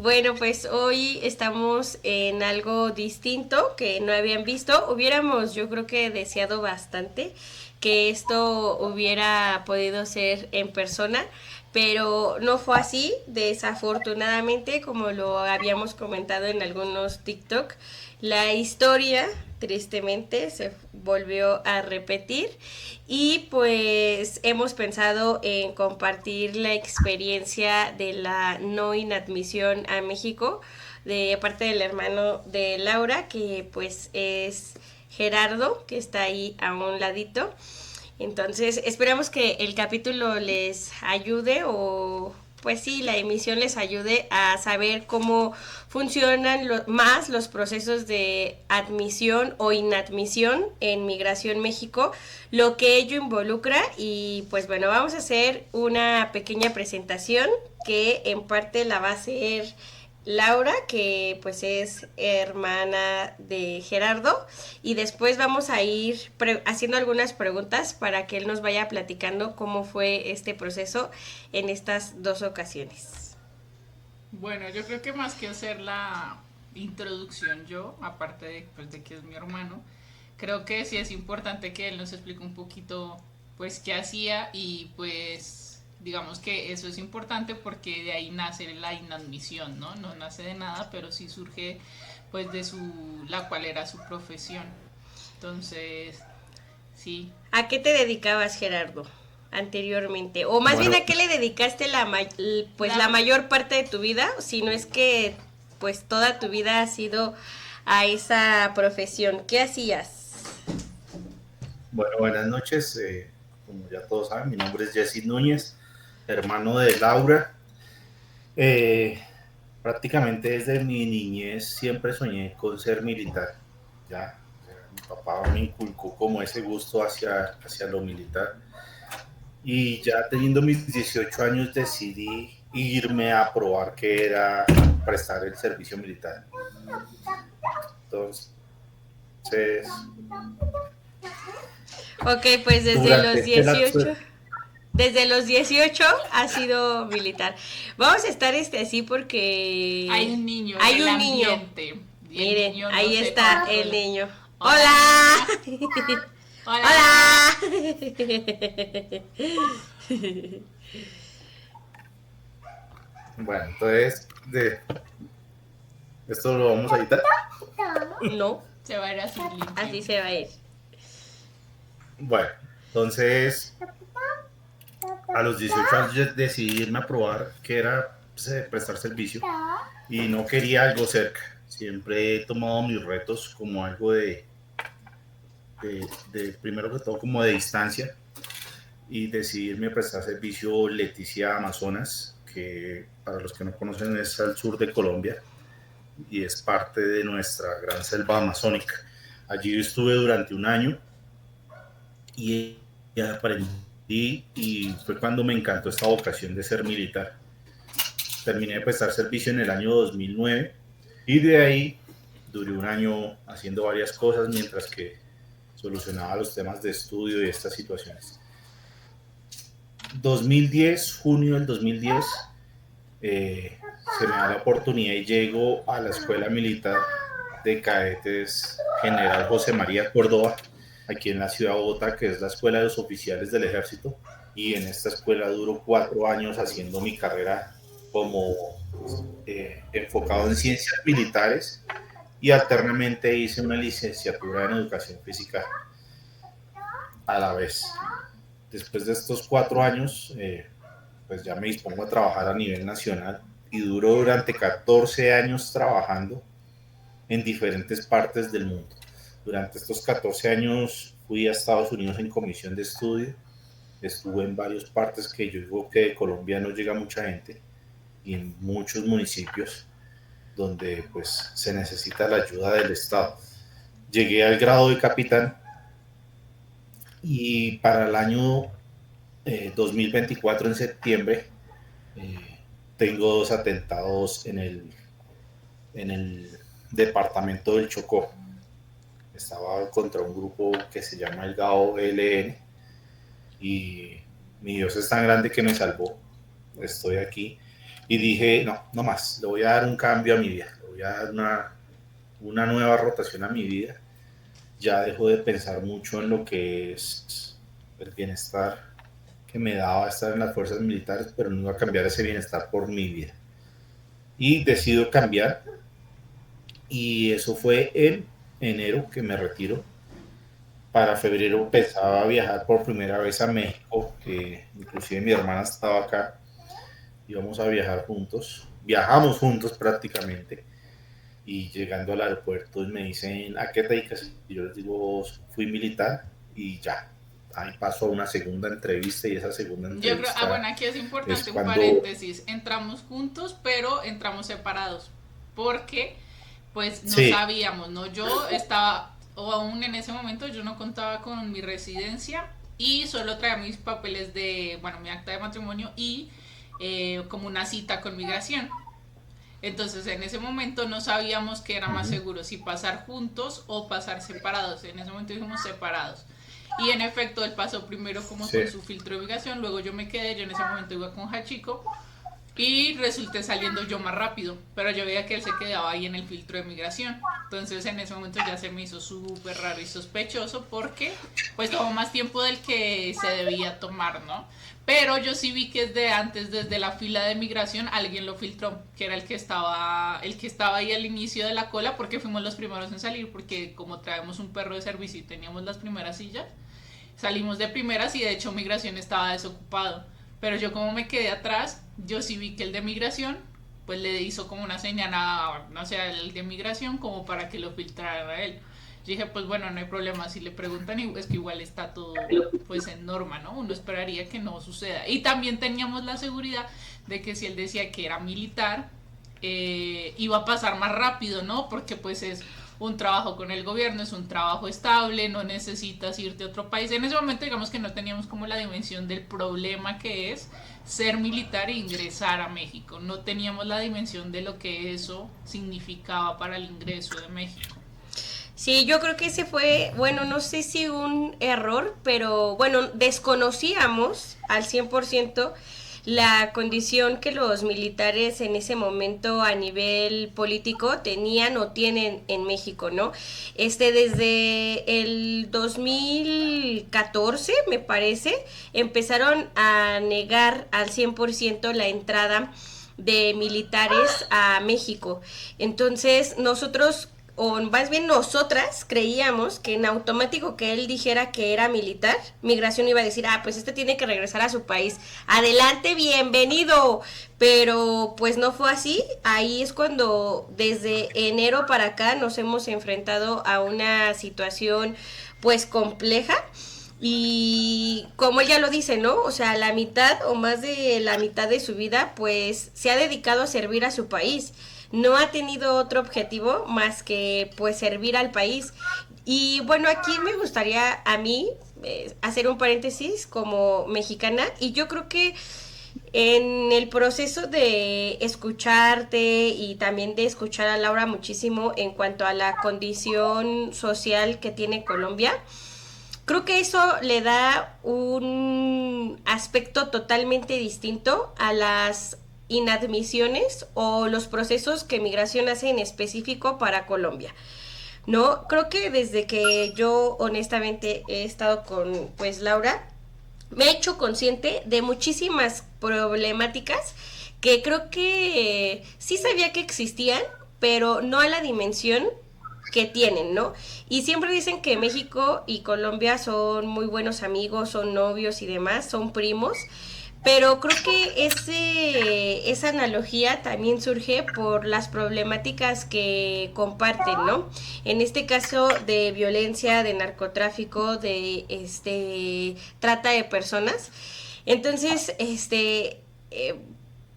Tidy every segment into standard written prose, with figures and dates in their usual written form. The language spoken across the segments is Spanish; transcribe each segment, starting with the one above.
Bueno, pues hoy estamos en algo distinto que no habían visto. Hubiéramos, yo creo que deseado bastante que esto hubiera podido ser en persona, pero no fue así, desafortunadamente, como lo habíamos comentado en algunos TikTok. La historia, tristemente, se volvió a repetir y pues hemos pensado en compartir la experiencia de la no inadmisión a México de parte del hermano de Laura, que pues es Gerardo, que está ahí a un ladito. Entonces, esperamos que el capítulo les ayude o pues sí, la emisión les ayude a saber cómo funcionan más los procesos de admisión o inadmisión en Migración México, lo que ello involucra y pues bueno, vamos a hacer una pequeña presentación que en parte la va a hacer Laura, que pues es hermana de Gerardo, y después vamos a ir haciendo algunas preguntas para que él nos vaya platicando cómo fue este proceso en estas dos ocasiones. Bueno, yo creo que más que hacer la introducción yo, aparte de, pues, de que es mi hermano, creo que sí es importante que él nos explique un poquito pues qué hacía y pues digamos que eso es importante porque de ahí nace la inadmisión, ¿no? No nace de nada, pero sí surge pues de la cual era su profesión. Entonces, sí. ¿A qué te dedicabas, Gerardo, anteriormente? O más bien, Bueno, ¿a qué le dedicaste pues la La, mayor parte de tu vida? Si no es que pues toda tu vida ha sido a esa profesión. ¿Qué hacías? bueno, buenas noches. Como ya todos saben, mi nombre es Jesse Núñez, hermano de Laura. Eh, Prácticamente desde mi niñez siempre soñé con ser militar. Ya, mi papá me inculcó como ese gusto hacia lo militar. Y ya teniendo mis 18 años decidí irme a probar qué era prestar el servicio militar. Entonces, Ok, pues durante este lapso de... desde los 18 ha sido militar. Vamos a estar así porque hay un niño en hay el un niño. ambiente y el Miren, niño no ahí se está el controla. niño. Hola ¡Hola! niño. Hola. ¡Hola! Bueno, entonces, esto lo vamos a editar. No, Se va a ir así limpio. así se va a ir. Bueno, entonces a los 18 años decidí irme a probar qué era prestar servicio y no quería algo cerca. Siempre he tomado mis retos como algo primero que todo, como de distancia y decidí irme a prestar servicio Leticia Amazonas, que para los que no conocen es al sur de Colombia y es parte de nuestra gran selva amazónica. Allí estuve durante un año y aprendí y fue cuando me encantó esta vocación de ser militar. Terminé de prestar servicio en el año 2009 y de ahí duré un año haciendo varias cosas mientras que solucionaba los temas de estudio y estas situaciones. 2010, junio del 2010, se me da la oportunidad y llego a la Escuela Militar de Cadetes General José María Córdoba, aquí en la ciudad de Bogotá, que es la escuela de los oficiales del ejército. Y en esta escuela duro 4 años haciendo mi carrera como enfocado en ciencias militares y alternamente hice una licenciatura en educación física a la vez. Después de estos 4 años, pues ya me dispongo a trabajar a nivel nacional y duro durante 14 años trabajando en diferentes partes del mundo. Durante estos 14 años fui a Estados Unidos en comisión de estudio, estuve en varias partes que yo digo que de Colombia no llega mucha gente y en muchos municipios donde pues se necesita la ayuda del Estado. Llegué al grado de capitán y para el año 2024 en septiembre eh, tengo 2 atentados en el departamento del Chocó. Estaba contra un grupo que se llama el GAO ELN y mi Dios es tan grande que me salvó. Estoy aquí. Y dije, no, no más, le voy a dar un cambio a mi vida, le voy a dar una nueva rotación a mi vida. Ya dejo de pensar mucho en lo que es el bienestar que me daba estar en las fuerzas militares, pero no iba a cambiar ese bienestar por mi vida. Y decido cambiar, y eso fue en enero que me retiro. Para febrero pensaba viajar por primera vez a México, que inclusive mi hermana estaba acá, íbamos a viajar juntos, viajamos juntos prácticamente, y llegando al aeropuerto me dicen, ¿a qué te dedicas? Y yo les digo, fui militar, y ya, ahí paso a una segunda entrevista, y esa segunda Yo creo, entrevista bueno, aquí es es importante un cuando... paréntesis, entramos juntos, pero entramos separados, porque pues no Sí, sabíamos, ¿no? Yo estaba, o aún en ese momento yo no contaba con mi residencia y solo traía mis papeles de, bueno, mi acta de matrimonio y como una cita con migración. Entonces en ese momento no sabíamos qué era más seguro, si pasar juntos o pasar separados. En ese momento dijimos separados. Y en efecto, él pasó primero como sí. con su filtro de migración, luego yo me quedé, yo en ese momento iba con Hachiko y resulté saliendo yo más rápido, pero yo veía que él se quedaba ahí en el filtro de migración. Entonces en ese momento ya se me hizo súper raro y sospechoso porque pues tomó más tiempo del que se debía tomar, ¿no? Pero yo sí vi que desde antes, desde la fila de migración, alguien lo filtró, que era el que estaba ahí al inicio de la cola, porque fuimos los primeros en salir, porque como traemos un perro de servicio y teníamos las primeras sillas, salimos de primeras y de hecho migración estaba desocupado. Pero yo como me quedé atrás, yo sí vi que el de migración, pues le hizo como una señal a, no sé, el de migración como para que lo filtrara a él. Yo dije, pues bueno, no hay problema, si le preguntan, es que igual está todo pues en norma, ¿no? Uno esperaría que no suceda. Y también teníamos la seguridad de que si él decía que era militar, iba a pasar más rápido, ¿no? Porque pues es un trabajo con el gobierno, es un trabajo estable, no necesitas irte a otro país. En ese momento digamos que no teníamos como la dimensión del problema que es ser militar e ingresar a México. No teníamos la dimensión de lo que eso significaba para el ingreso de México. Sí, yo creo que ese fue, bueno, no sé si un error, pero bueno, desconocíamos al 100% la condición que los militares en ese momento a nivel político tenían o tienen en México, ¿no? Desde el 2014, me parece, empezaron a negar al 100% la entrada de militares a México. Entonces, nosotros o más bien nosotras creíamos que en automático que él dijera que era militar, migración iba a decir, ah, pues tiene que regresar a su país, adelante, bienvenido, pero pues no fue así. Ahí es cuando desde enero para acá nos hemos enfrentado a una situación pues compleja. Y como ella lo dice, ¿no? O sea, la mitad o más de la mitad de su vida, pues se ha dedicado a servir a su país. No ha tenido otro objetivo más que pues servir al país. Y bueno, aquí me gustaría a mí hacer un paréntesis como mexicana y yo creo que en el proceso de escucharte y también de escuchar a Laura muchísimo en cuanto a la condición social que tiene Colombia, creo que eso le da un aspecto totalmente distinto a las inadmisiones o los procesos que migración hace en específico para Colombia. No, creo que desde que yo honestamente he estado con pues Laura, me he hecho consciente de muchísimas problemáticas que creo que sí sabía que existían, pero no a la dimensión que tienen, ¿no? Y siempre dicen que México y Colombia son muy buenos amigos, son novios y demás, son primos, pero creo que esa analogía también surge por las problemáticas que comparten, ¿no? En este caso de violencia, de narcotráfico, de trata de personas. Entonces,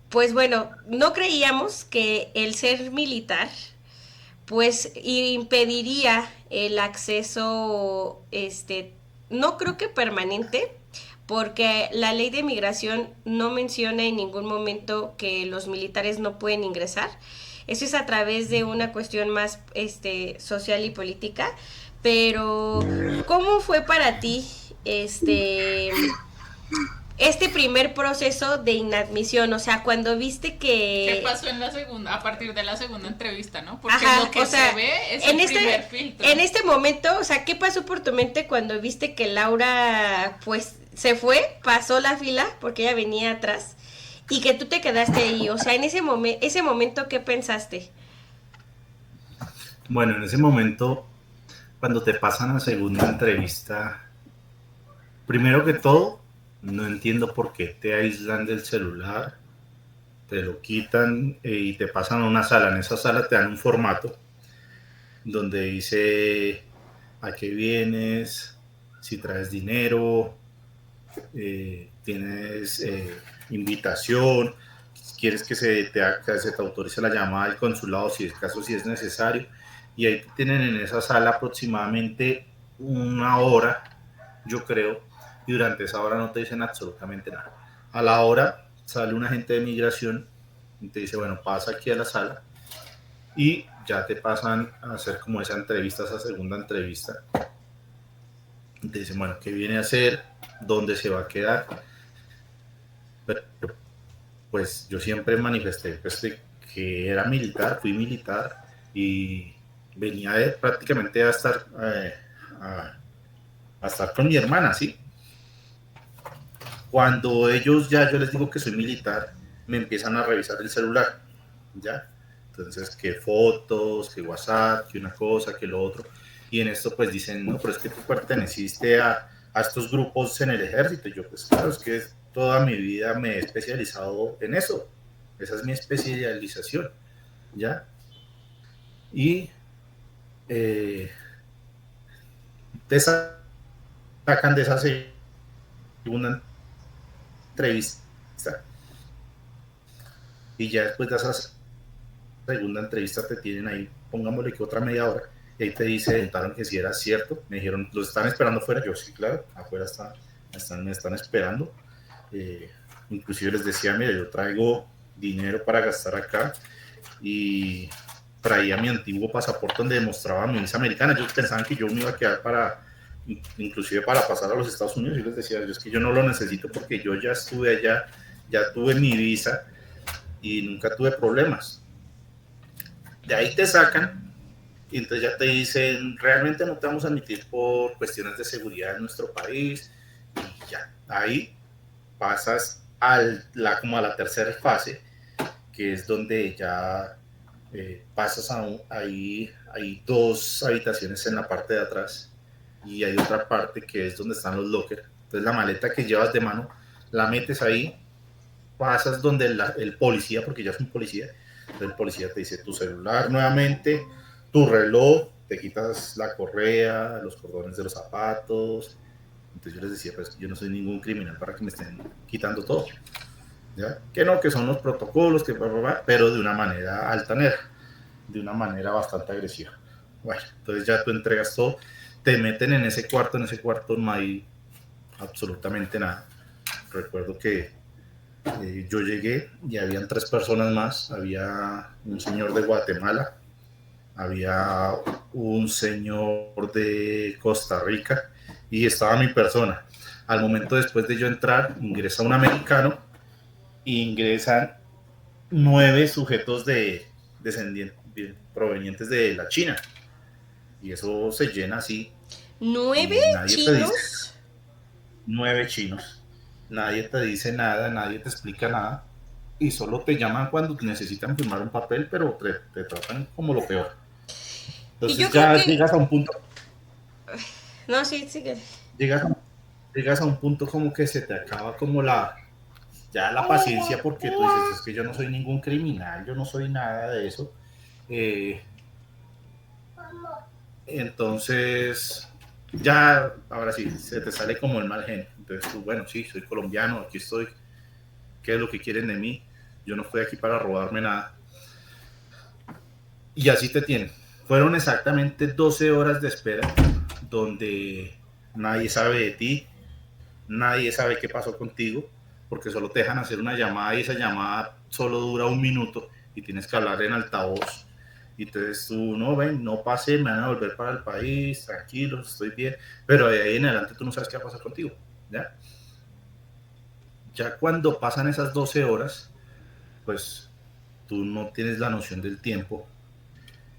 pues bueno, no creíamos que el ser militar pues impediría el acceso, no creo que permanente, porque la ley de migración no menciona en ningún momento que los militares no pueden ingresar. Eso es a través de una cuestión más social y política. Pero, ¿cómo fue para ti este primer proceso de inadmisión, o sea, cuando viste que... ¿Qué pasó en la segunda, a partir de la segunda entrevista, no? Porque Ajá, lo que o sea, se ve es en el primer filtro. en este momento, o sea, ¿qué pasó por tu mente cuando viste que Laura, pues, se fue, pasó la fila, porque ella venía atrás, y que tú te quedaste ahí? O sea, en ese momento, ¿qué pensaste? Bueno, en ese momento, cuando te pasan a segunda entrevista, primero que todo, no entiendo por qué te aíslan del celular, te lo quitan y te pasan a una sala. En esa sala te dan un formato donde dice a qué vienes, si traes dinero, tienes invitación, quieres que se te autorice la llamada del consulado si es caso, si es necesario. Y ahí te tienen en esa sala aproximadamente una hora, yo creo, y durante esa hora no te dicen absolutamente nada. A la hora sale un agente de migración y te dice, bueno, pasa aquí a la sala y ya te pasan a hacer como esa entrevista, esa segunda entrevista. Y te dicen, bueno, ¿qué viene a hacer? ¿Dónde se va a quedar? Pero, pues yo siempre manifesté pues, que era militar, fui militar y venía prácticamente a estar con mi hermana, ¿sí? Cuando ellos ya, yo les digo que soy militar, me empiezan a revisar el celular, ¿ya? Entonces, que fotos, que WhatsApp, que una cosa, que lo otro. Y en esto pues dicen, no, pero es que tú perteneciste a estos grupos en el ejército. Y yo pues claro, es que toda mi vida me he especializado en eso. Esa es mi especialización, ¿ya? Y te sacan de esa segunda entrevista y ya después de esa segunda entrevista te tienen ahí, pongámosle que otra media hora, y ahí te preguntaron que si era cierto, me dijeron, ¿los están esperando afuera? Yo sí, claro, afuera me están esperando, inclusive les decía, mira, yo traigo dinero para gastar acá, y traía mi antiguo pasaporte donde demostraba mi visa americana. Ellos pensaban que yo me iba a quedar inclusive para pasar a los Estados Unidos. Yo les decía, yo es que yo no lo necesito porque yo ya estuve allá, ya tuve mi visa y nunca tuve problemas. De ahí te sacan y entonces ya te dicen, realmente no te vamos a admitir por cuestiones de seguridad en nuestro país, y ya, ahí pasas como a la tercera fase, que es donde ya pasas ahí hay dos habitaciones en la parte de atrás y hay otra parte que es donde están los lockers. Entonces la maleta que llevas de mano la metes ahí, pasas donde el policía, porque ya es un policía, entonces el policía te dice tu celular nuevamente, tu reloj, te quitas la correa, los cordones de los zapatos. Entonces yo les decía, pues yo no soy ningún criminal para que me estén quitando todo. ¿Ya? Que no, que son los protocolos, pero de una manera altanera, de una manera bastante agresiva. Bueno, entonces ya tú entregas todo, te meten en ese cuarto no hay absolutamente nada. Recuerdo que yo llegué y habían 3 personas más, había un señor de Guatemala, había un señor de Costa Rica y estaba mi persona. Al momento después de yo entrar, ingresa un americano e ingresan 9 sujetos provenientes de la China. Y eso se llena así. ¿9 Y nadie te dice, chinos? 9 chinos. Nadie te dice nada, nadie te explica nada. Y solo te llaman cuando necesitan firmar un papel, pero te tratan como lo peor. Y yo Entonces creo ya que... llegas a un punto. No, sí, sí que... Llegas llegas a un punto como que se te acaba como ya la paciencia, porque tú dices, es que yo no soy ningún criminal, yo no soy nada de eso. Entonces, ya, ahora sí, se te sale como el mal genio. Entonces tú, bueno, sí, soy colombiano, aquí estoy, ¿qué es lo que quieren de mí? Yo no estoy aquí para robarme nada. Y así te tienen. Fueron exactamente 12 horas de espera, donde nadie sabe de ti, nadie sabe qué pasó contigo, porque solo te dejan hacer una llamada y esa llamada solo dura 1 minuto y tienes que hablar en altavoz. Y entonces tú, no, ven, no pase, me van a volver para el país, tranquilo, estoy bien, pero de ahí en adelante tú no sabes qué va a pasar contigo, ¿ya? Ya cuando pasan esas 12 horas, pues tú no tienes la noción del tiempo.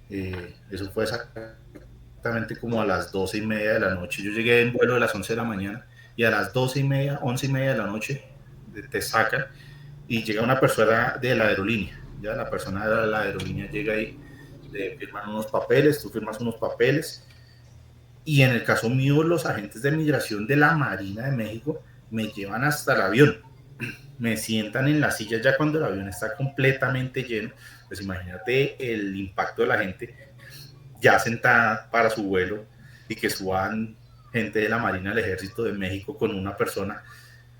Eso fue exactamente como a las 12:30 de la noche. Yo llegué en vuelo de las 11 de la mañana y a las 12:30, 11:30 de la noche te sacan y llega una persona de la aerolínea. Ya la persona de la aerolínea llega ahí, le firman unos papeles, tú firmas unos papeles. Y en el caso mío, los agentes de migración de la Marina de México me llevan hasta el avión, me sientan en la silla ya cuando el avión está completamente lleno. Pues imagínate el impacto de la gente ya sentada para su vuelo y que suban gente de la Marina del Ejército de México con una persona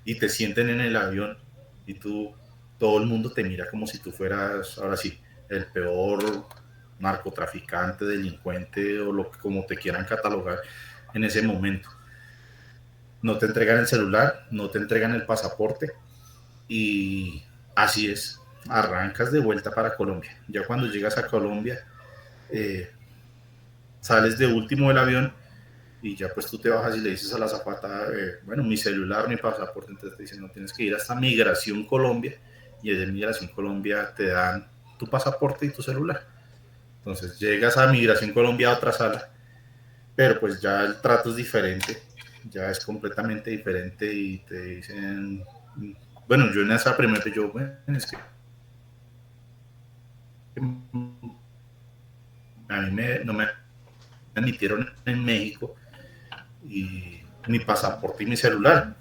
y te sienten en el avión y tú, todo el mundo te mira como si tú fueras, ahora sí, el peor narcotraficante, delincuente o lo que como te quieran catalogar en ese momento. No te entregan el celular, no te entregan el pasaporte y así es, arrancas de vuelta para Colombia. Ya cuando llegas a Colombia, sales de último del avión y ya pues tú te bajas y le dices a la azafata, bueno, mi celular, mi pasaporte, entonces te dicen, no, tienes que ir hasta Migración Colombia y desde Migración Colombia te dan tu pasaporte y tu celular. Entonces llegas a Migración Colombia a otra sala, pero pues ya el trato es diferente, ya es completamente diferente y te dicen, bueno, yo en esa primera, yo, bueno, es que a mí no me admitieron en México y mi pasaporte y mi celular.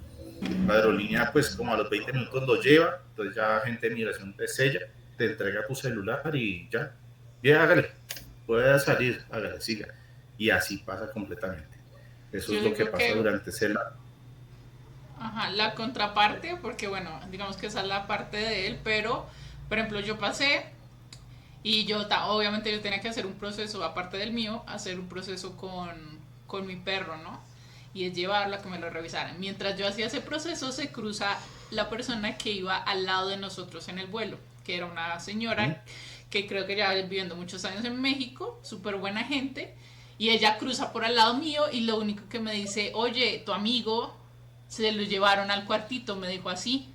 La aerolínea pues como a los 20 minutos lo lleva, entonces ya gente de migración te sella, te entrega tu celular y ya, hágale, puede salir, hágale, siga. Y así pasa completamente. Eso es lo que pasa durante ese lado. Ajá, la contraparte, porque bueno, digamos que esa es la parte de él, pero por ejemplo yo pasé y obviamente yo tenía que hacer un proceso, aparte del mío, hacer un proceso con mi perro, ¿no? Y es llevarlo a que me lo revisaran. Mientras yo hacía ese proceso, se cruza la persona que iba al lado de nosotros en el vuelo, que era una señora que creo que ya viviendo muchos años en México, súper buena gente, y ella cruza por al lado mío y lo único que me dice, oye, tu amigo se lo llevaron al cuartito, me dijo así.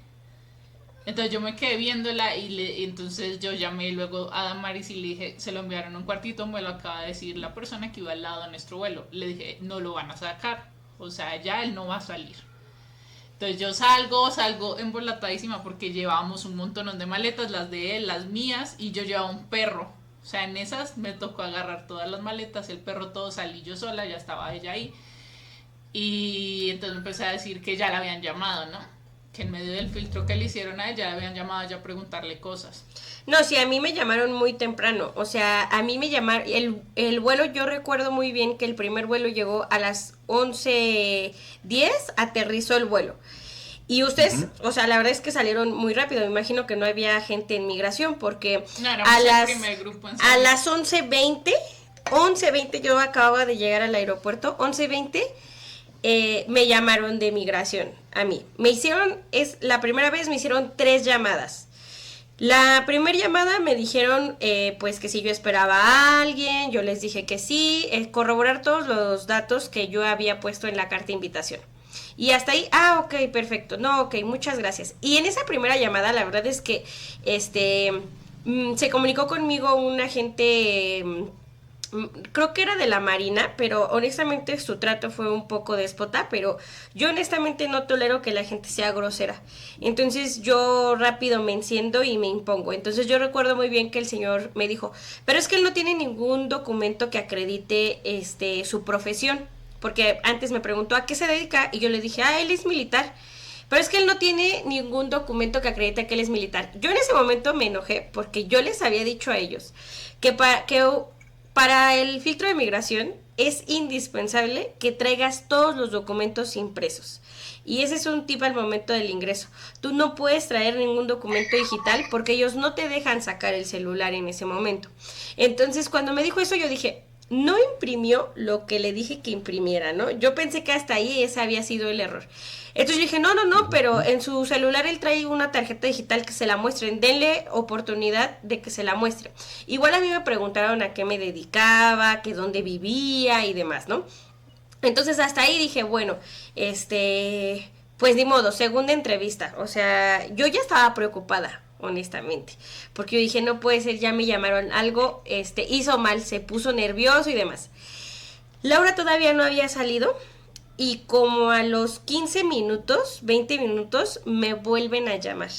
Entonces yo me quedé viéndola y entonces yo llamé luego a Damaris y le dije, se lo enviaron a un cuartito, me lo acaba de decir la persona que iba al lado de nuestro vuelo. Le dije, no lo van a sacar, o sea, ya él no va a salir. Entonces yo salgo embolatadísima porque llevábamos un montón de maletas, las de él, las mías, y yo llevaba un perro. O sea, en esas me tocó agarrar todas las maletas, el perro todo, salí yo sola, ya estaba ella ahí. Y entonces me empecé a decir que ya la habían llamado, ¿no? Que en medio del filtro que le hicieron a ella, la habían llamado ya a preguntarle cosas. No, sí, a mí me llamaron muy temprano, o sea, a mí me llamaron, el vuelo, yo recuerdo muy bien que el primer vuelo llegó a las 11:10, aterrizó el vuelo. Y ustedes, o sea, la verdad es que salieron muy rápido, me imagino que no había gente en migración, porque no, a las 11:20 yo acababa de llegar al aeropuerto, 11:20 me llamaron de migración a mí. La primera vez me hicieron 3 llamadas. La primera llamada me dijeron pues que si yo esperaba a alguien, yo les dije que sí, corroborar todos los datos que yo había puesto en la carta de invitación. Y hasta ahí, ok, perfecto, no, ok, muchas gracias. Y en esa primera llamada, la verdad es que se comunicó conmigo un agente, creo que era de la Marina, pero honestamente su trato fue un poco déspota, pero yo honestamente no tolero que la gente sea grosera. Entonces yo rápido me enciendo y me impongo. Entonces yo recuerdo muy bien que el señor me dijo, pero es que él no tiene ningún documento que acredite su profesión, porque antes me preguntó a qué se dedica y yo le dije, él es militar. Pero es que él no tiene ningún documento que acredite que él es militar. Yo en ese momento me enojé porque yo les había dicho a ellos que para el filtro de migración es indispensable que traigas todos los documentos impresos. Y ese es un tip al momento del ingreso. Tú no puedes traer ningún documento digital porque ellos no te dejan sacar el celular en ese momento. Entonces, cuando me dijo eso, yo dije, no imprimió lo que le dije que imprimiera, ¿no? Yo pensé que hasta ahí ese había sido el error. Entonces yo dije, no, pero en su celular él trae una tarjeta digital que se la muestren, denle oportunidad de que se la muestre. Igual a mí me preguntaron a qué me dedicaba, que dónde vivía y demás, ¿no? Entonces hasta ahí dije, bueno, pues ni modo, segunda entrevista. O sea, yo ya estaba preocupada, honestamente, porque yo dije, no puede ser, ya me llamaron, algo hizo mal, se puso nervioso y demás. Laura todavía no había salido y como a los 15 minutos, 20 minutos, me vuelven a llamar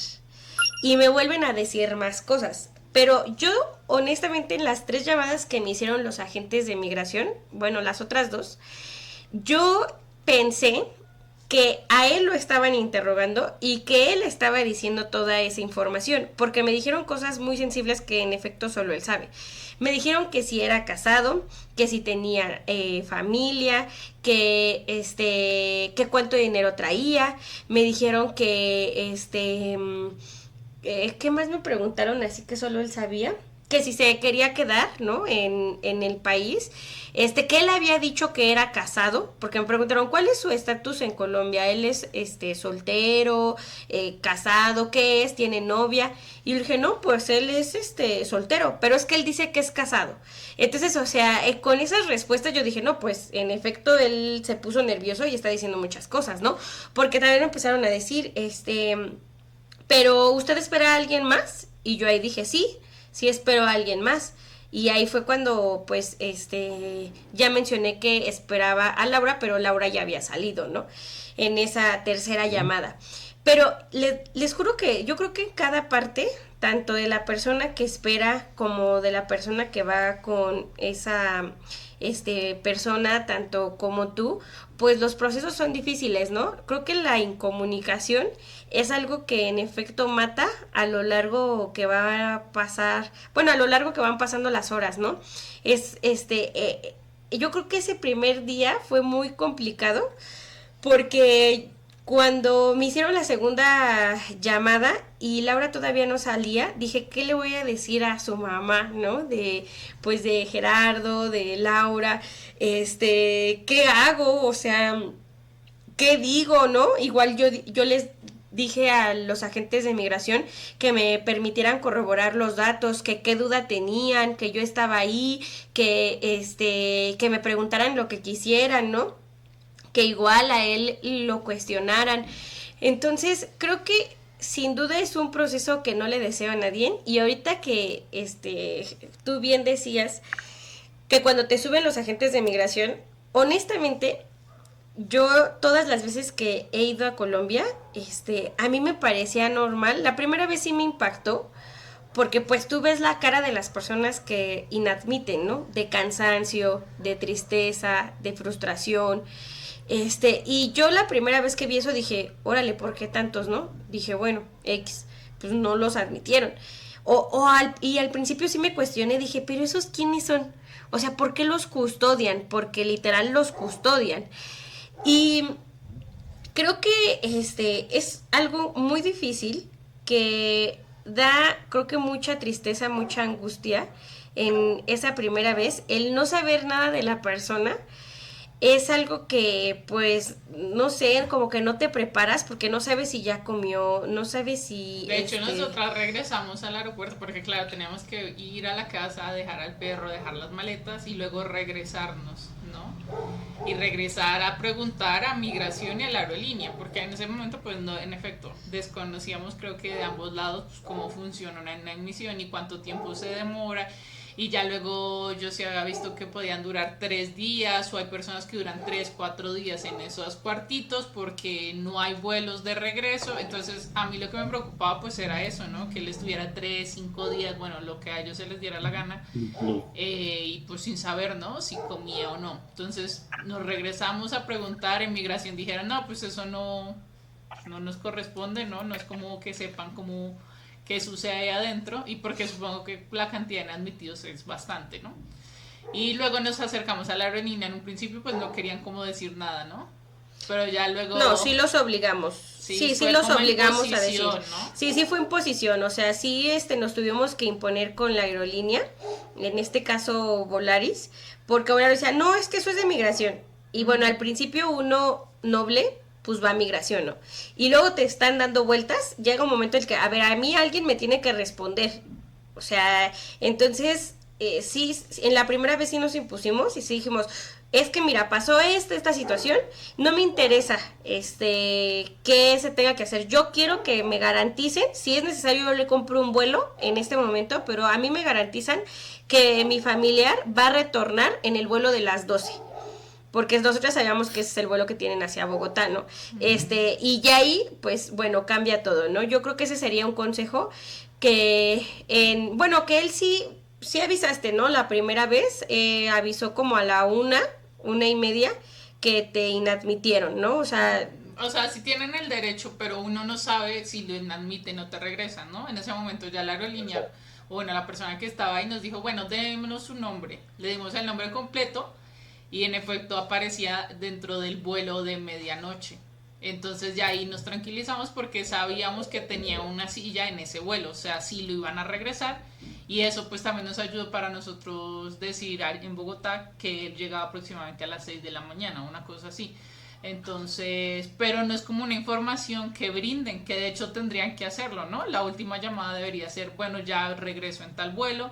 y me vuelven a decir más cosas. Pero yo, honestamente, en las 3 llamadas que me hicieron los agentes de migración, bueno, las otras 2, yo pensé que a él lo estaban interrogando y que él estaba diciendo toda esa información, porque me dijeron cosas muy sensibles que en efecto solo él sabe. Me dijeron que si era casado, que si tenía familia, que cuánto dinero traía. Me dijeron que ¿qué más me preguntaron? Así que solo él sabía. Que si se quería quedar, ¿no? En el país. Que él había dicho que era casado, porque me preguntaron, ¿cuál es su estatus en Colombia? Él es, soltero, casado, ¿qué es? ¿Tiene novia? Y yo dije, no, pues él es, soltero, pero es que él dice que es casado. Entonces, o sea, con esas respuestas yo dije, no, pues en efecto él se puso nervioso y está diciendo muchas cosas, ¿no? Porque también empezaron a decir, pero ¿usted espera a alguien más? Y yo ahí dije, sí espero a alguien más. Y ahí fue cuando, pues, ya mencioné que esperaba a Laura, pero Laura ya había salido, ¿no? En esa tercera llamada. Pero les juro que yo creo que en cada parte, tanto de la persona que espera como de la persona que va con esa persona, tanto como tú, pues los procesos son difíciles, ¿no? Creo que la incomunicación es algo que en efecto mata a lo largo que va a pasar, bueno, a lo largo que van pasando las horas, ¿no? Yo creo que ese primer día fue muy complicado porque cuando me hicieron la segunda llamada y Laura todavía no salía, dije, ¿qué le voy a decir a su mamá, no? Pues de Gerardo, de Laura, ¿qué hago? O sea, ¿qué digo, no? Igual yo les dije a los agentes de migración que me permitieran corroborar los datos, que qué duda tenían, que yo estaba ahí, que me preguntaran lo que quisieran, ¿no? Que igual a él lo cuestionaran. Entonces, creo que sin duda es un proceso que no le deseo a nadie. Y ahorita que tú bien decías que cuando te suben los agentes de migración, honestamente, yo todas las veces que he ido a Colombia, a mí me parecía normal. La primera vez sí me impactó, porque pues tú ves la cara de las personas que inadmiten, ¿no? De cansancio, de tristeza, de frustración. Y yo la primera vez que vi eso dije, órale, ¿por qué tantos, no? Dije, bueno, pues no los admitieron. Y al principio sí me cuestioné, dije, pero ¿esos quiénes son? O sea, ¿por qué los custodian? Porque literal los custodian. Y creo que es algo muy difícil que da, creo que mucha tristeza, mucha angustia en esa primera vez, el no saber nada de la persona. Es algo que, pues, no sé, como que no te preparas porque no sabes si ya comió, no sabes si... De hecho, nosotras regresamos al aeropuerto porque, claro, teníamos que ir a la casa, dejar al perro, dejar las maletas y luego regresarnos, ¿no? Y regresar a preguntar a migración y a la aerolínea, porque en ese momento, pues, no, en efecto, desconocíamos, creo que de ambos lados, pues, cómo funciona una admisión y cuánto tiempo se demora. Y ya luego yo sí había visto que podían durar 3 días o hay personas que duran 3, 4 días en esos cuartitos porque no hay vuelos de regreso. Entonces a mí lo que me preocupaba pues era eso, ¿no? Que él estuviera 3, 5 días, bueno, lo que a ellos se les diera la gana, y pues sin saber, ¿no? Si comía o no. Entonces nos regresamos a preguntar, en migración dijeron, no, pues eso no nos corresponde, ¿no? No es como que sepan cómo... que sucede ahí adentro, y porque supongo que la cantidad de admitidos es bastante, ¿no? Y luego nos acercamos a la aerolínea. En un principio pues no querían como decir nada, ¿no? Pero ya luego... No, sí los obligamos. Sí los obligamos a decir. ¿No? Sí fue imposición. O sea, sí nos tuvimos que imponer con la aerolínea, en este caso Volaris, porque ahora decía, no, es que eso es de migración. Y bueno, al principio uno noble pues va a migración, ¿no? Y luego te están dando vueltas, llega un momento en el que, a ver, a mí alguien me tiene que responder. O sea, entonces, sí, en la primera vez sí nos impusimos y sí dijimos, es que mira, pasó esta situación, no me interesa qué se tenga que hacer. Yo quiero que me garanticen, si es necesario yo le compro un vuelo en este momento, pero a mí me garantizan que mi familiar va a retornar en el vuelo de las 12, porque nosotros sabíamos que ese es el vuelo que tienen hacia Bogotá, ¿no? Y ya ahí, pues, bueno, cambia todo, ¿no? Yo creo que ese sería un consejo que él sí avisaste, ¿no? La primera vez avisó como a la 1:30, que te inadmitieron, ¿no? O sea, sí tienen el derecho, pero uno no sabe si lo admiten o te regresan, ¿no? En ese momento ya la aerolínea, o bueno, la persona que estaba ahí nos dijo, bueno, démonos su nombre. Le dimos el nombre completo y en efecto aparecía dentro del vuelo de medianoche. Entonces ya ahí nos tranquilizamos porque sabíamos que tenía una silla en ese vuelo, o sea, sí lo iban a regresar, y eso pues también nos ayudó para nosotros decir en Bogotá que él llegaba aproximadamente a las 6 de la mañana, una cosa así. Entonces, pero no es como una información que brinden, que de hecho tendrían que hacerlo, ¿no? La última llamada debería ser, bueno, ya regreso en tal vuelo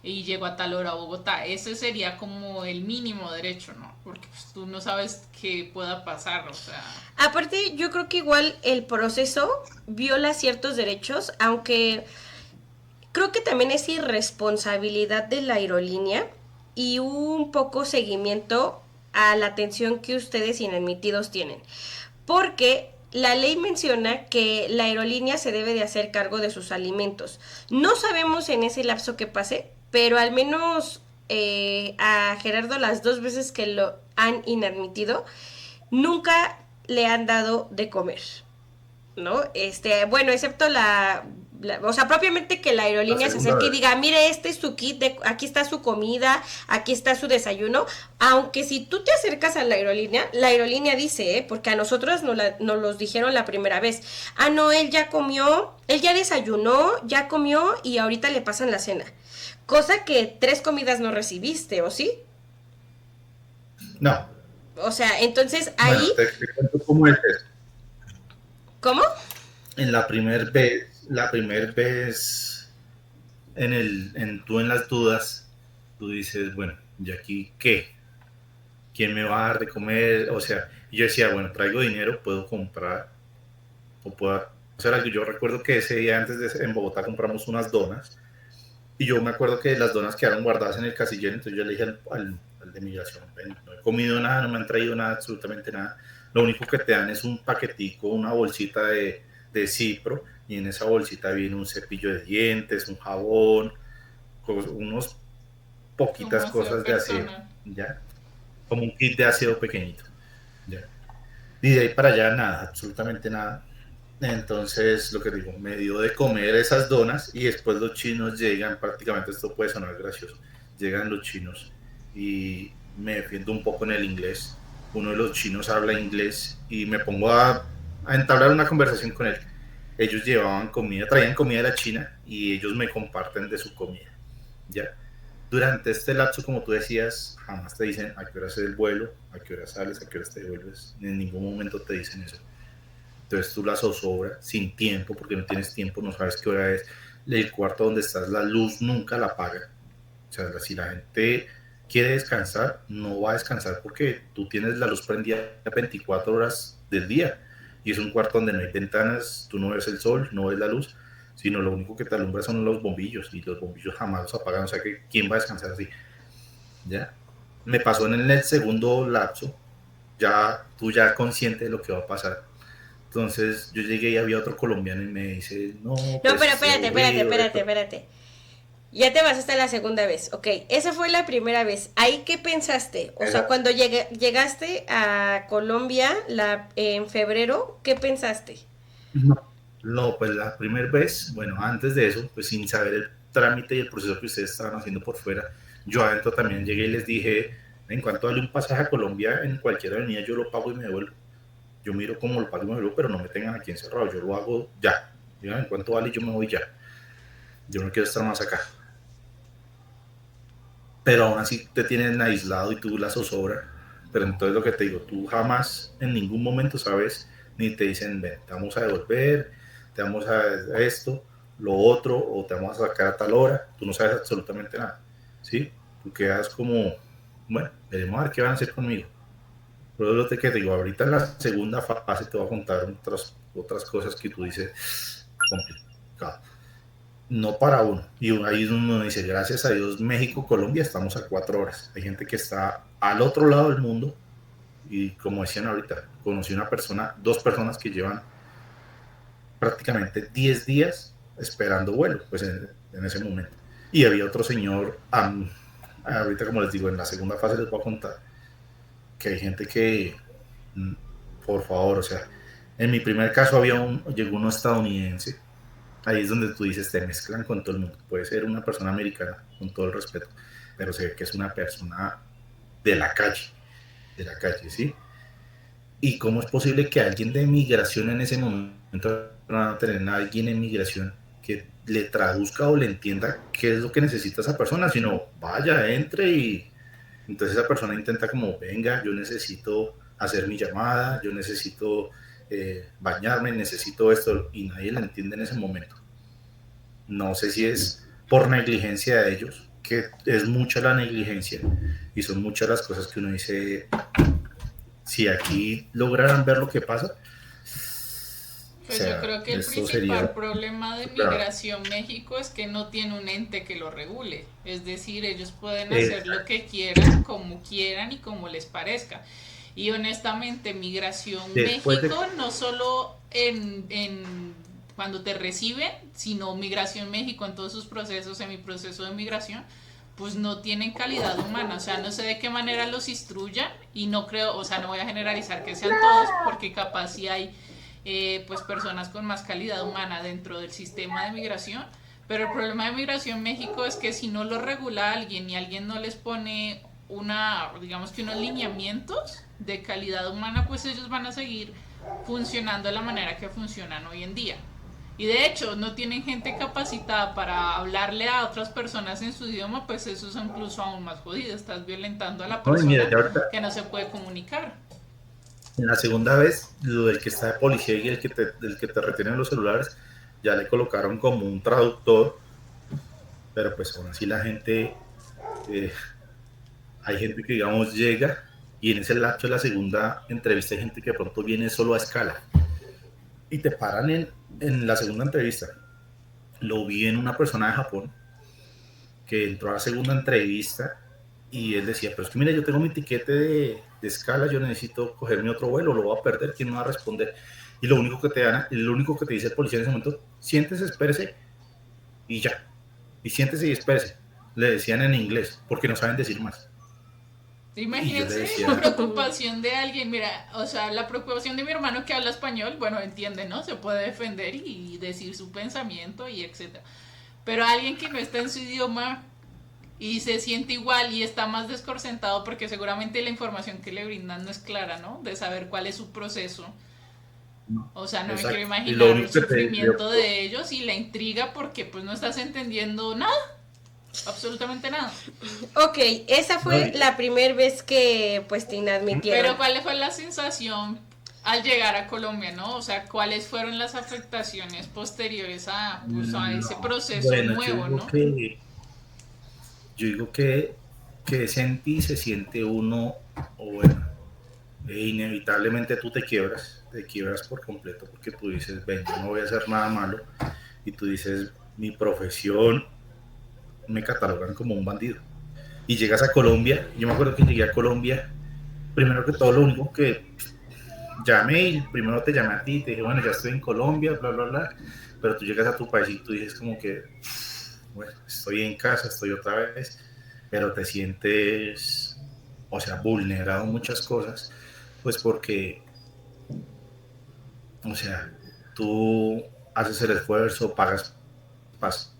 y llego a tal hora a Bogotá. Ese sería como el mínimo derecho, ¿no? Porque pues, tú no sabes qué pueda pasar, o sea... Aparte, yo creo que igual el proceso viola ciertos derechos, aunque creo que también es irresponsabilidad de la aerolínea y un poco seguimiento a la atención que ustedes inadmitidos tienen. Porque la ley menciona que la aerolínea se debe de hacer cargo de sus alimentos. No sabemos en ese lapso que pase, pero al menos a Gerardo las 2 veces que lo han inadmitido, nunca le han dado de comer, ¿no? Bueno, excepto o sea, propiamente que la aerolínea se acerque y diga, mire, este es su kit, aquí está su comida, aquí está su desayuno, aunque si tú te acercas a la aerolínea dice, porque a nosotros nos los dijeron la primera vez, no, él ya comió, él ya desayunó, ya comió y ahorita le pasan la cena, cosa que 3 comidas no recibiste, ¿o sí? No. O sea, entonces ahí... Bueno, te cuento cómo es eso. ¿Cómo? En la primera vez tú en las dudas, tú dices, bueno, ¿y aquí qué? ¿Quién me va a dar de comer? O sea, yo decía, bueno, traigo dinero, puedo comprar o puedo hacer algo. Yo recuerdo que ese día en Bogotá compramos unas donas y yo me acuerdo que las donas quedaron guardadas en el casillero, entonces yo le dije al de migración, no he comido nada, no me han traído nada, absolutamente nada. Lo único que te dan es un paquetico, una bolsita de Cipro, y en esa bolsita viene un cepillo de dientes, un jabón, unos poquitas cosas de aseo, ¿ya? Como un kit de aseo pequeñito, ¿ya? Y de ahí para allá nada, absolutamente nada. Entonces, lo que digo, me dio de comer esas donas y después los chinos llegan, prácticamente esto puede sonar gracioso, llegan los chinos y me defiendo un poco en el inglés. Uno de los chinos habla inglés y me pongo a entablar una conversación con él. Ellos llevaban comida, traían comida de la China y ellos me comparten de su comida, ¿ya? Durante este lapso, como tú decías, jamás te dicen a qué hora es el vuelo, a qué hora sales, a qué hora te devuelves. En ningún momento te dicen eso. Entonces tú la zozobra sin tiempo, porque no tienes tiempo, no sabes qué hora es. El cuarto donde estás, la luz nunca la apaga. O sea, si la gente quiere descansar, no va a descansar porque tú tienes la luz prendida 24 horas del día. Y es un cuarto donde no hay ventanas, tú no ves el sol, no ves la luz, sino lo único que te alumbra son los bombillos, y los bombillos jamás los apagan. O sea, que ¿quién va a descansar así? ¿Ya? Me pasó en el segundo lapso, tú ya consciente de lo que va a pasar. Entonces yo llegué y había otro colombiano y me dice, no, pues, pero espérate. Ya te vas hasta la segunda vez, ok. Esa fue la primera vez. ¿Ahí qué pensaste? O sea, cuando llegaste a Colombia en febrero, ¿qué pensaste? No, pues la primera vez, bueno, antes de eso, pues sin saber el trámite y el proceso que ustedes estaban haciendo por fuera, yo adentro también llegué y les dije, en cuanto darle un pasaje a Colombia en cualquier avenida, yo lo pago y me devuelvo. Yo miro cómo lo pago y me devuelvo, pero no me tengan aquí encerrado, yo lo hago ya. ¿Ya? En cuanto vale, yo me voy ya. Yo no quiero estar más acá. Pero aún así te tienen aislado y tú la zozobra. Pero entonces lo que te digo, tú jamás en ningún momento sabes, ni te dicen, ven, te vamos a devolver, te vamos a esto, lo otro, o te vamos a sacar a tal hora. Tú no sabes absolutamente nada, ¿sí? Tú quedas como Bueno, veremos a ver qué van a hacer conmigo. Pero lo que te digo, ahorita en la segunda fase te voy a contar otras cosas que tú dices complicado. No para uno. Y ahí uno dice, gracias a Dios, México, Colombia, estamos a 4 horas. Hay gente que está al otro lado del mundo y como decían ahorita, conocí una persona, 2 personas que llevan prácticamente 10 días esperando vuelo, pues en ese momento. Y había otro señor, ahorita como les digo, en la segunda fase les voy a contar que hay gente que, mm, por favor, o sea, en mi primer caso llegó uno estadounidense. Ahí es donde tú dices, te mezclan con todo el mundo. Puede ser una persona americana, con todo el respeto, pero se ve que es una persona de la calle, ¿sí? ¿Y cómo es posible que alguien de migración en ese momento no a tener a alguien en migración que le traduzca o le entienda qué es lo que necesita esa persona, sino vaya, entre y entonces esa persona intenta como, venga, yo necesito hacer mi llamada, yo necesito bañarme, necesito esto, y nadie le entiende en ese momento. No sé si es por negligencia de ellos, que es mucha la negligencia y son muchas las cosas que uno dice, si aquí lograran ver lo que pasa, o Pues yo sea, creo que el esto principal sería problema de super. Migración México es que no tiene un ente que lo regule. Es decir, ellos pueden Eh, hacer lo que quieran, como quieran y como les parezca. Y honestamente, Migración después de... México no solo cuando te reciben, sino Migración México en todos sus procesos, en mi proceso de migración, pues no tienen calidad humana. O sea, no sé de qué manera los instruyan y no creo, o sea, no voy a generalizar que sean todos, porque capaz si hay pues personas con más calidad humana dentro del sistema de migración. Pero el problema de Migración México es que si no lo regula alguien y alguien no les pone digamos que unos lineamientos de calidad humana, pues ellos van a seguir funcionando de la manera que funcionan hoy en día. Y de hecho, no tienen gente capacitada para hablarle a otras personas en su idioma, pues eso es incluso aún más jodido. Estás violentando a la No, y mira, persona ya ahorita, que no se puede comunicar. en la segunda vez, lo del que está de policía y el que te retienen los celulares, ya le colocaron como un traductor, pero pues aún así la gente, eh, hay gente que digamos llega y en ese lapso de la segunda entrevista hay gente que de pronto viene solo a escala y te paran en la segunda entrevista. Lo vi en una persona de Japón que entró a la segunda entrevista y él decía, pero es que mira, yo tengo mi tiquete de escala, yo necesito cogerme otro vuelo, lo voy a perder, ¿quién me va a responder? Y lo único que te dice el policía en ese momento, siéntese, espérese y ya. Y siéntese y espérese. Le decían en inglés, porque no saben decir más. Y yo le Imagínense la decía, preocupación de alguien, mira, o sea, la preocupación de mi hermano que habla español, bueno, entiende, ¿no? Se puede defender y decir su pensamiento y etcétera. Pero alguien que no está en su idioma y se siente igual y está más desconcertado porque seguramente la información que le brindan no es clara, ¿no? De saber cuál es su proceso. no, O sea, no me quiero exacto. Y lo imaginar el único que sufrimiento de ellos y la intriga porque pues no estás entendiendo nada, absolutamente nada. Ok, esa no, fue la primera vez que pues te inadmitieron. Pero ¿cuál fue la sensación al llegar a Colombia, no? O sea, ¿cuáles fueron las afectaciones posteriores pues, a ese no. proceso Bueno, nuevo, no? yo digo que sentí, se siente uno, o bueno, inevitablemente tú te quiebras por completo porque tú dices, ven, yo no voy a hacer nada malo y tú dices, mi profesión me catalogan como un bandido. Y llegas a Colombia, yo me acuerdo que llegué a Colombia, primero que todo lo único que llamé y primero te llamé a ti, te dije, bueno, ya estoy en Colombia, bla, bla, bla, pero tú llegas a tu país y tú dices como que, bueno, estoy en casa, estoy otra vez, pero te sientes, o sea, vulnerado en muchas cosas, pues porque, o sea, tú haces el esfuerzo, pagas pasaje.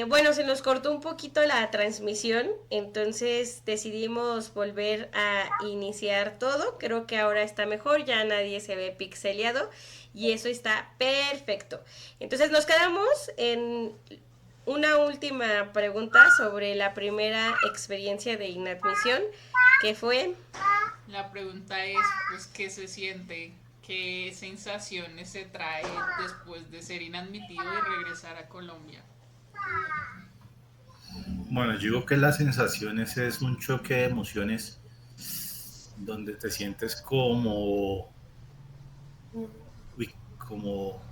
Bueno, se nos cortó un poquito la transmisión, entonces decidimos volver a iniciar todo. Creo que ahora está mejor, ya nadie se ve pixeleado y eso está perfecto. Entonces nos quedamos en una última pregunta sobre la primera experiencia de inadmisión, que fue... La pregunta es, pues, ¿qué se siente? ¿Qué sensaciones se trae después de ser inadmitido y regresar a Colombia? Bueno, yo digo que las sensaciones es un choque de emociones donde te sientes como, uy, como,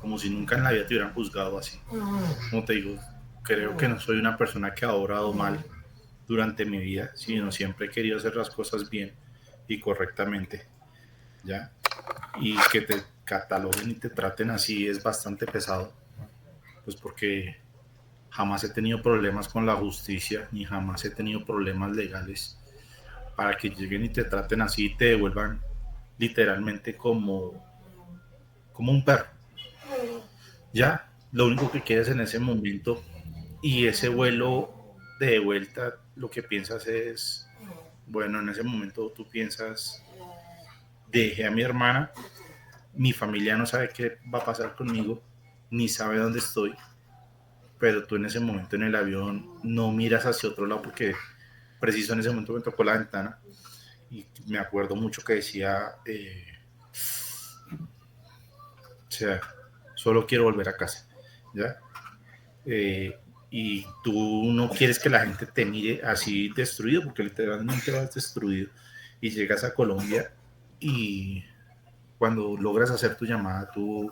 como si nunca en la vida te hubieran juzgado así. Como te digo, creo que no soy una persona que ha obrado mal durante mi vida, sino siempre he querido hacer las cosas bien y correctamente, ¿ya? Y que te cataloguen y te traten así es bastante pesado, pues porque jamás he tenido problemas con la justicia, ni jamás he tenido problemas legales para que lleguen y te traten así y te devuelvan literalmente como un perro. Ya, lo único que quieres en ese momento y ese vuelo de vuelta, lo que piensas es, bueno, en ese momento tú piensas, dejé a mi hermana, mi familia no sabe qué va a pasar conmigo, ni sabe dónde estoy, pero tú en ese momento en el avión no miras hacia otro lado porque preciso en ese momento me tocó la ventana y me acuerdo mucho que decía, o sea, solo quiero volver a casa, ¿ya? Eh, y tú no quieres que la gente te mire así destruido, porque literalmente vas destruido y llegas a Colombia y cuando logras hacer tu llamada, tú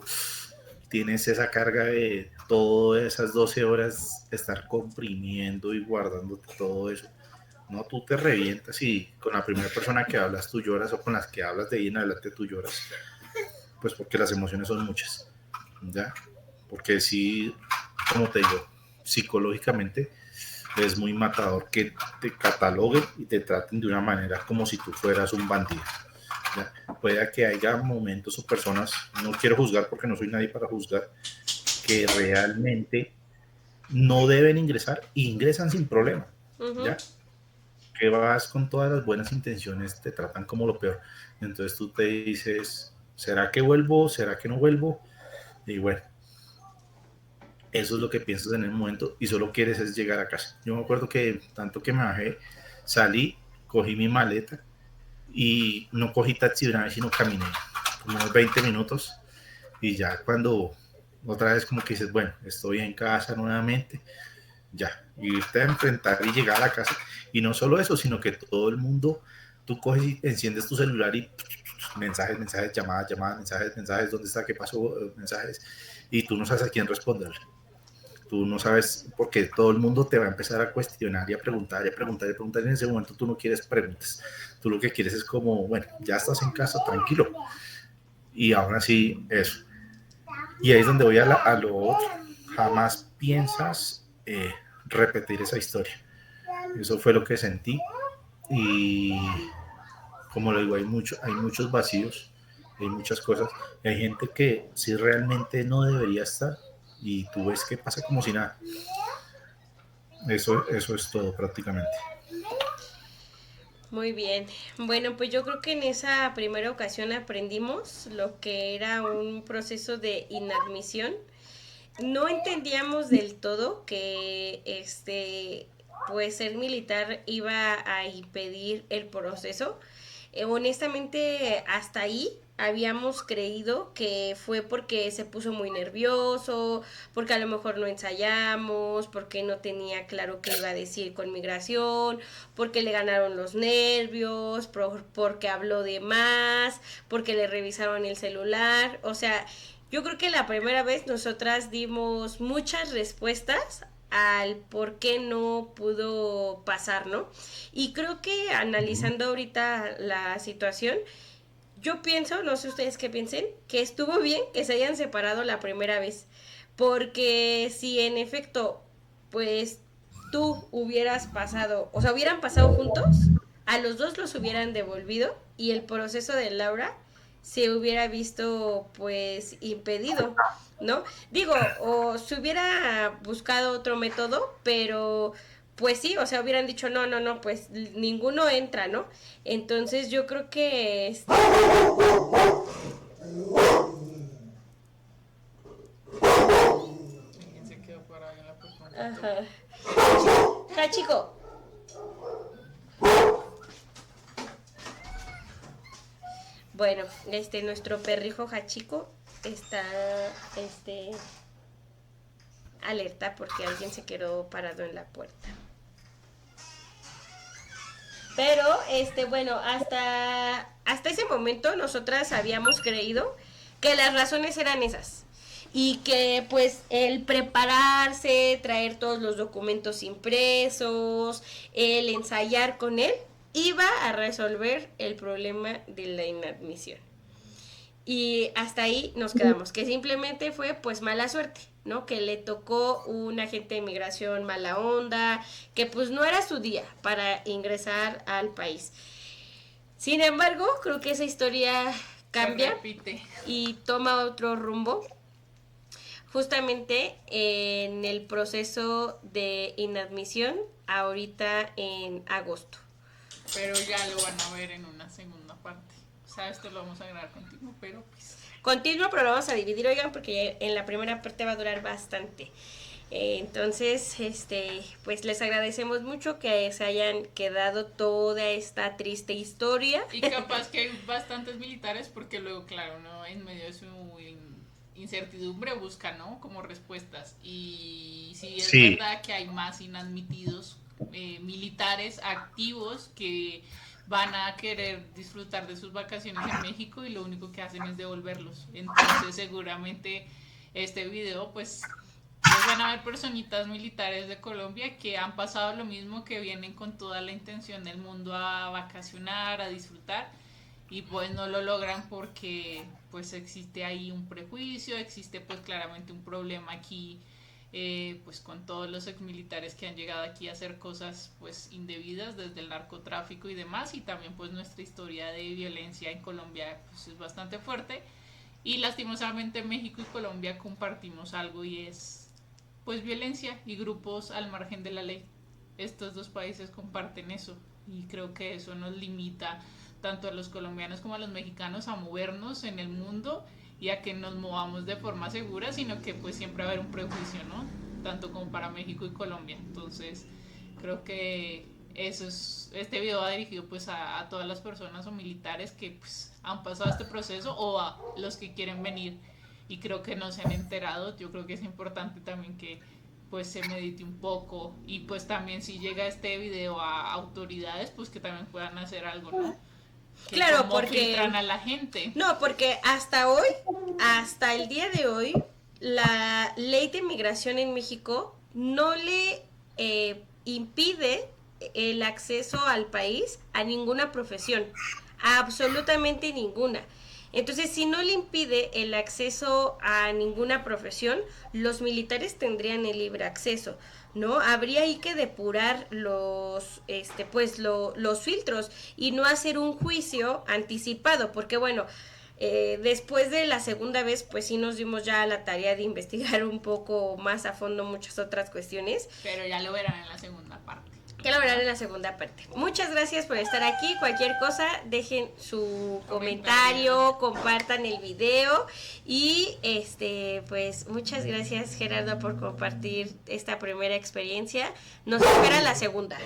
tienes esa carga de todas esas 12 horas estar comprimiendo y guardando todo eso. No, tú te revientas y con la primera persona que hablas tú lloras o con las que hablas de ahí en adelante tú lloras, pues porque las emociones son muchas, ¿ya? Porque sí, como te digo, psicológicamente es muy matador que te cataloguen y te traten de una manera como si tú fueras un bandido. ¿Ya? Puede que haya momentos o personas, no quiero juzgar porque no soy nadie para juzgar, que realmente no deben ingresar e ingresan sin problema, Ujú. ¿ya? Que vas con todas las buenas intenciones, te tratan como lo peor. Entonces tú te dices, ¿será que vuelvo? ¿Será que no vuelvo? Y bueno, eso es lo que piensas en el momento y solo quieres es llegar a casa. Yo me acuerdo que tanto que me bajé, salí, cogí mi maleta y no cogí taxi de una vez, sino caminé como unos 20 minutos y ya cuando otra vez como que dices, bueno, estoy en casa nuevamente, ya, y irte a enfrentar y llegar a la casa. Y no solo eso, sino que todo el mundo, tú coges y enciendes tu celular y mensajes, mensajes, llamadas, llamadas, mensajes, mensajes, ¿dónde está? ¿Qué pasó? Mensajes. Y tú no sabes a quién responderle. Tú no sabes, porque todo el mundo te va a empezar a cuestionar y a preguntar y a preguntar y a preguntar. Y en ese momento tú no quieres preguntas. Tú lo que quieres es como, bueno, ya estás en casa, tranquilo. Y ahora sí, eso. Y ahí es donde voy a lo otro. Jamás piensas repetir esa historia. Eso fue lo que sentí. Y como lo digo, hay muchos vacíos, hay muchas cosas. Hay gente que sí realmente no debería estar y tú ves que pasa como si nada. Eso es todo prácticamente. Muy bien. Bueno, pues yo creo que en esa primera ocasión aprendimos lo que era un proceso de inadmisión. No entendíamos del todo que pues ser militar iba a impedir el proceso. Honestamente, hasta ahí habíamos creído que fue porque se puso muy nervioso, porque a lo mejor no ensayamos, porque no tenía claro qué iba a decir con migración, porque le ganaron los nervios, porque habló de más, porque le revisaron el celular. O sea, yo creo que la primera vez nosotras dimos muchas respuestas al por qué no pudo pasar, ¿no? Y creo que analizando ahorita la situación, yo pienso, no sé ustedes qué piensen, que estuvo bien que se hayan separado la primera vez, porque si en efecto, pues tú hubieras pasado, o sea, hubieran pasado juntos, a los dos los hubieran devolvido y el proceso de Laura se hubiera visto pues impedido, ¿no? Digo, o se hubiera buscado otro método, pero pues sí, o sea, hubieran dicho, no, no, no, pues ninguno entra, ¿no? Entonces yo creo que Alguien se quedó por ahí en la puerta un rato. ajá. Chico. Bueno, nuestro perrijo Hachiko está, este, alerta porque alguien se quedó parado en la puerta. Pero, bueno, hasta ese momento nosotras habíamos creído que las razones eran esas. Y que pues el prepararse, traer todos los documentos impresos, el ensayar con él, iba a resolver el problema de la inadmisión. Y hasta ahí nos quedamos, que simplemente fue pues mala suerte, ¿no? Que le tocó un agente de migración mala onda, que pues no era su día para ingresar al país. Sin embargo, creo que esa historia cambia y toma otro rumbo, justamente en el proceso de inadmisión ahorita en agosto. Pero ya lo van a ver en una segunda parte. O sea, esto lo vamos a grabar contigo, pero pues... Continuo, pero lo vamos a dividir, oigan, porque en la primera parte va a durar bastante. Entonces, pues les agradecemos mucho que se hayan quedado toda esta triste historia. Y capaz que hay bastantes militares, porque luego, claro, ¿no? En medio de su incertidumbre busca, ¿no? Como respuestas. Y sí, es verdad que hay más inadmitidos militares activos que van a querer disfrutar de sus vacaciones en México y lo único que hacen es devolverlos. Entonces seguramente este video pues van a ver personitas militares de Colombia que han pasado lo mismo, que vienen con toda la intención del mundo a vacacionar, a disfrutar, y pues no lo logran porque pues existe ahí un prejuicio, existe pues claramente un problema aquí, pues con todos los exmilitares que han llegado aquí a hacer cosas pues indebidas, desde el narcotráfico y demás, y también pues nuestra historia de violencia en Colombia pues es bastante fuerte, y lastimosamente México y Colombia compartimos algo, y es pues violencia y grupos al margen de la ley. Estos dos países comparten eso, y creo que eso nos limita tanto a los colombianos como a los mexicanos a movernos en el mundo y a que nos movamos de forma segura, sino que pues siempre va a haber un prejuicio, ¿no? Tanto como para México y Colombia. Entonces creo que eso es, este video va dirigido pues a todas las personas o militares que pues han pasado este proceso, o a los que quieren venir y creo que no se han enterado. Yo creo que es importante también que pues se medite un poco, y pues también si llega este video a autoridades pues que también puedan hacer algo, ¿no? Que claro, porque filtran a la gente. No, porque hasta hoy, hasta el día de hoy, la ley de migración en México no le impide el acceso al país a ninguna profesión, a absolutamente ninguna. Entonces, si no le impide el acceso a ninguna profesión, los militares tendrían el libre acceso, ¿no? Habría ahí que depurar los filtros y no hacer un juicio anticipado, porque bueno, después de la segunda vez, pues sí nos dimos ya la tarea de investigar un poco más a fondo muchas otras cuestiones. Pero ya lo verán en la segunda parte. Ya lo verán en la segunda parte. Muchas gracias por estar aquí. Cualquier cosa, dejen su comentario, compartan el video. Y pues muchas gracias, Gerardo, por compartir esta primera experiencia. Nos espera la segunda.